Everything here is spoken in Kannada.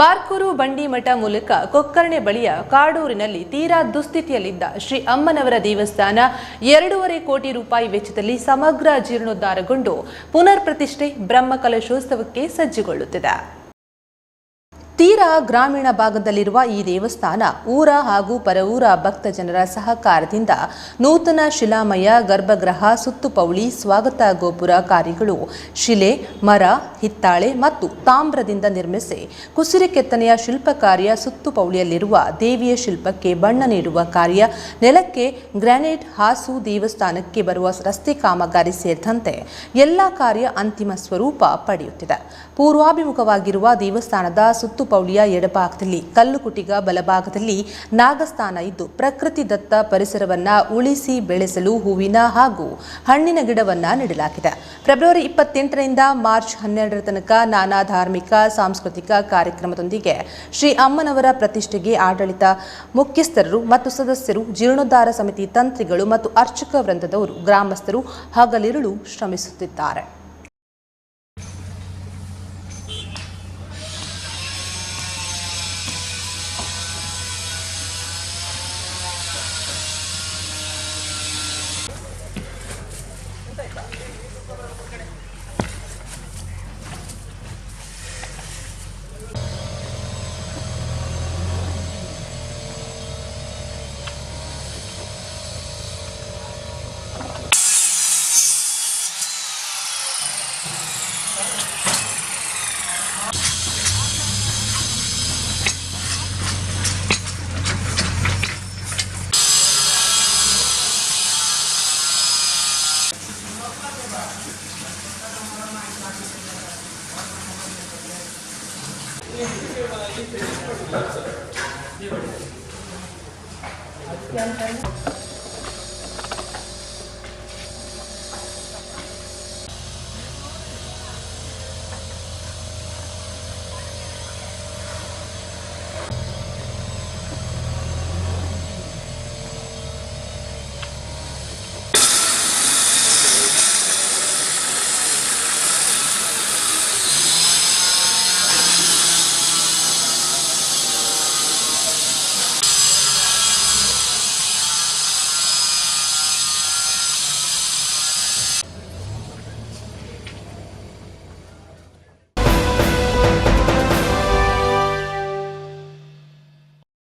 ಪಾರ್ಕೂರು ಬಂಡಿಮಠ ಮೂಲಕ ಕೊಕ್ಕರ್ಣೆ ಬಳಿಯ ಕಾಡೂರಿನಲ್ಲಿ ತೀರಾ ದುಸ್ಥಿತಿಯಲ್ಲಿದ್ದ ಶ್ರೀ ಅಮ್ಮನವರ ದೇವಸ್ಥಾನ 2.5 ಕೋಟಿ ರೂಪಾಯಿ ವೆಚ್ಚದಲ್ಲಿ ಸಮಗ್ರ ಜೀರ್ಣೋದ್ಧಾರಗೊಂಡು ಪುನರ್ ಪ್ರತಿಷ್ಠೆ ಬ್ರಹ್ಮಕಲಶೋತ್ಸವಕ್ಕೆ ಸಜ್ಜುಗೊಳ್ಳುತ್ತಿದೆ. ತೀರಾ ಗ್ರಾಮೀಣ ಭಾಗದಲ್ಲಿರುವ ಈ ದೇವಸ್ಥಾನ ಊರ ಹಾಗೂ ಪರವೂರ ಭಕ್ತ ಜನರ ಸಹಕಾರದಿಂದ ನೂತನ ಶಿಲಾಮಯ ಗರ್ಭಗೃಹ, ಸುತ್ತುಪೌಳಿ, ಸ್ವಾಗತ ಗೋಪುರ ಕಾರ್ಯಗಳು ಶಿಲೆ, ಮರ, ಹಿತ್ತಾಳೆ ಮತ್ತು ತಾಮ್ರದಿಂದ ನಿರ್ಮಿಸಿ ಕುಸಿರಿ ಕೆತ್ತನೆಯ ಶಿಲ್ಪ ಕಾರ್ಯ, ಸುತ್ತುಪೌಳಿಯಲ್ಲಿರುವ ದೇವಿಯ ಶಿಲ್ಪಕ್ಕೆ ಬಣ್ಣ ನೀಡುವ ಕಾರ್ಯ, ನೆಲಕ್ಕೆ ಗ್ರಾನೈಟ್ ಹಾಸು, ದೇವಸ್ಥಾನಕ್ಕೆ ಬರುವ ರಸ್ತೆ ಕಾಮಗಾರಿ ಸೇರಿದಂತೆ ಎಲ್ಲ ಕಾರ್ಯ ಅಂತಿಮ ಸ್ವರೂಪ ಪಡೆಯುತ್ತಿದೆ. ಪೂರ್ವಾಭಿಮುಖವಾಗಿರುವ ದೇವಸ್ಥಾನದ ಸುತ್ತುಪೌಳಿಯ ಎಡಭಾಗದಲ್ಲಿ ಕಲ್ಲುಕುಟಿಗ, ಬಲಭಾಗದಲ್ಲಿ ನಾಗಸ್ಥಾನ ಇದ್ದು ಪ್ರಕೃತಿ ದತ್ತ ಪರಿಸರವನ್ನ ಉಳಿಸಿ ಬೆಳೆಸಲು ಹೂವಿನ ಹಾಗೂ ಹಣ್ಣಿನ ಗಿಡವನ್ನ ನೀಡಲಾಗಿದೆ. ಫೆಬ್ರವರಿ 28ರಿಂದ ಮಾರ್ಚ್ 12ರ ತನಕ ನಾನಾ ಧಾರ್ಮಿಕ ಸಾಂಸ್ಕೃತಿಕ ಕಾರ್ಯಕ್ರಮದೊಂದಿಗೆ ಶ್ರೀ ಅಮ್ಮನವರ ಪ್ರತಿಷ್ಠೆಗೆ ಆಡಳಿತ ಮುಖ್ಯಸ್ಥರು ಮತ್ತು ಸದಸ್ಯರು, ಜೀರ್ಣೋದ್ಧಾರ ಸಮಿತಿ ತಂತ್ರಿಗಳು ಮತ್ತು ಅರ್ಚಕ ವೃಂದದವರು, ಗ್ರಾಮಸ್ಥರು ಹಗಲಿರುಳು ಶ್ರಮಿಸುತ್ತಿದ್ದಾರೆ. Yang